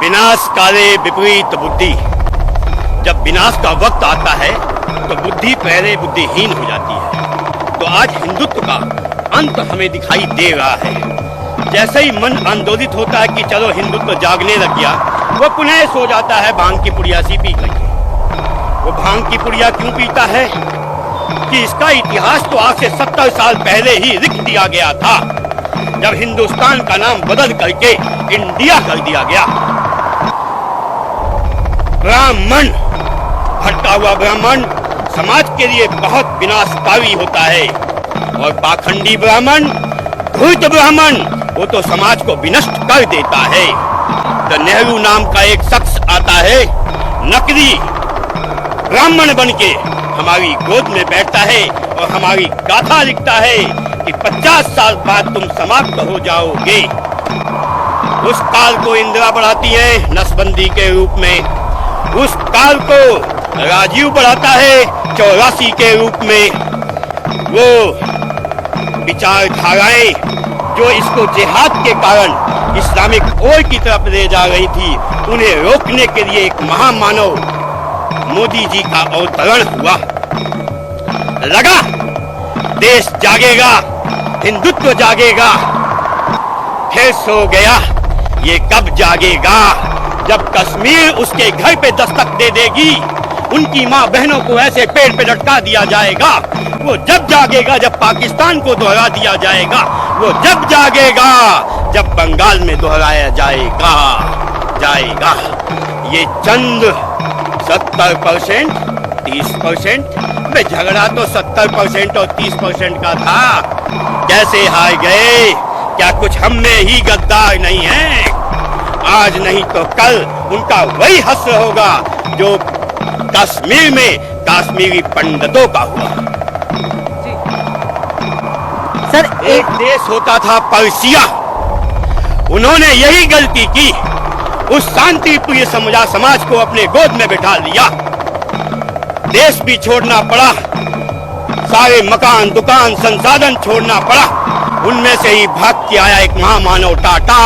विनाश काले विपरीत बुद्धि। जब विनाश का वक्त आता है तो बुद्धि पहले बुद्धिहीन हो जाती है। तो आज हिंदुत्व का अंत हमें दिखाई दे रहा है। जैसे ही मन आंदोलित होता है कि चलो हिंदुत्व जागने लग गया, वो पुनः सो जाता है भांग की पुड़िया सी पी करके। वो भांग की पुड़िया क्यों पीता है कि इसका इतिहास तो आज से 70 साल पहले ही लिख दिया गया था, जब हिंदुस्तान का नाम बदल करके इंडिया कर दिया गया। ब्राह्मण, भटका हुआ ब्राह्मण समाज के लिए बहुत विनाशकारी होता है, और पाखंडी ब्राह्मण, धूर्त ब्राह्मण, वो तो समाज को विनष्ट कर देता है। तो नेहरू नाम का एक शख्स आता है, नकली ब्राह्मण बनके हमारी गोद में बैठता है और हमारी गाथा लिखता है कि 50 साल बाद तुम समाप्त हो जाओगे। उस काल को इंदिरा बढ़ाती है नसबंदी के रूप में, उस काल को राजीव बढ़ाता है 84 के रूप में। वो विचारधाराएं जो इसको जिहाद के कारण इस्लामिक ओर की तरफ ले जा रही थी, उन्हें रोकने के लिए एक महामानव मोदी जी का अवतरण हुआ। लगा देश जागेगा, हिंदुत्व जागेगा, फिर सो गया। ये कब जागेगा? जब कश्मीर उसके घर पे दस्तक दे देगी, उनकी माँ बहनों को ऐसे पेड़ पे लटका दिया जाएगा। वो जब जागेगा जब पाकिस्तान को दोहरा दिया जाएगा। वो जब जागेगा जब बंगाल में दोहराया जाएगा। ये चंद 70%, 30%, वे झगड़ा तो 70% और 30% का था। कैसे हार गए? क्या कुछ हम में ही गद्दार नहीं है? आज नहीं तो कल उनका वही हश्र होगा जो कश्मीर में कश्मीरी पंडितों का हुआ। सर, एक देश होता था पर्सिया, उन्होंने यही गलती की, उस शांति प्रिय समाज को अपने गोद में बिठा लिया। देश भी छोड़ना पड़ा, सारे मकान दुकान संसाधन छोड़ना पड़ा। उनमें से ही भाग के आया एक महामानव टाटा।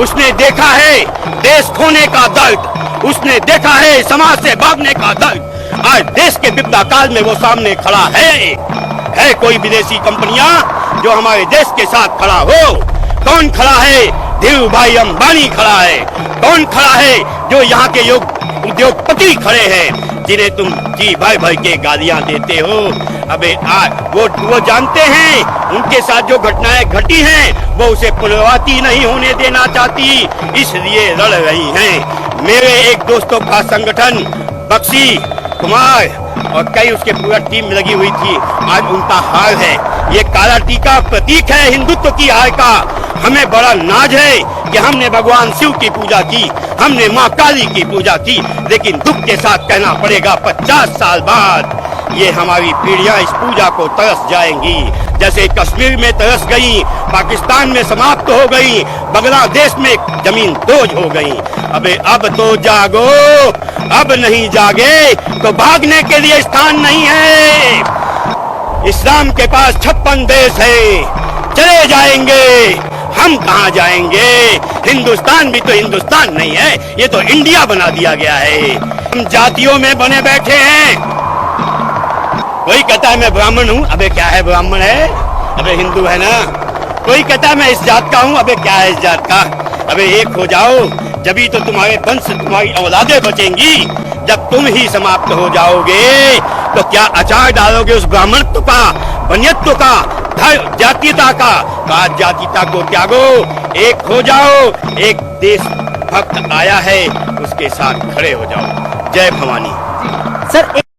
उसने देखा है देश खोने का दर्द, उसने देखा है समाज से भागने का दर्द। आज देश के विपदा काल में वो सामने खड़ा है कोई विदेशी कंपनियां जो हमारे देश के साथ खड़ा हो? कौन खड़ा है? धीरू भाई अंबानी खड़ा है। कौन खड़ा है? जो यहाँ के उद्योगपति खड़े हैं, जिन्हें तुम जी भाई भाई के गालियां देते हो। अबे वो जानते हैं उनके साथ जो घटनाएं घटी हैं, वो उसे पुनरावृत्ति नहीं होने देना चाहती, इसलिए लड़ रही हैं। मेरे एक दोस्तों का संगठन बक्सी कुमार और कई उसके पूरा टीम लगी हुई थी, आज उनका हाल है। ये काला टीका प्रतीक है हिंदुत्व की हार का। हमें बड़ा नाज है कि हमने भगवान शिव की पूजा की, हमने माँ काली की पूजा की, लेकिन दुख के साथ कहना पड़ेगा 50 साल बाद ये हमारी पीढ़ियां इस पूजा को तरस जाएंगी, जैसे कश्मीर में तरस गई, पाकिस्तान में समाप्त हो गई, बांग्लादेश में जमीन दोज हो गई। अबे अब तो जागो, अब नहीं जागे तो भागने के लिए स्थान नहीं है। इस्लाम के पास 56 देश है, चले जाएंगे, हम कहाँ जाएंगे? हिंदुस्तान भी तो हिंदुस्तान नहीं है, ये तो इंडिया बना दिया गया है। हम जातियों में बने बैठे हैं। कोई कहता है मैं ब्राह्मण हूँ, अबे क्या है ब्राह्मण है? अबे हिंदू है ना। कोई कहता है मैं इस जात का हूँ, अबे क्या है इस जात का? अबे एक हो जाओ, जभी तो तुम्हारे वंश तुम्हारी औलादें बचेंगी। जब तुम ही समाप्त हो जाओगे तो क्या अचार डालोगे उस ब्राह्मणत्व का, बनियत्व का, जातीयता का? जातीयता को त्यागो, एक हो जाओ। एक देश भक्त आया है, उसके साथ खड़े हो जाओ। जय भवानी। सर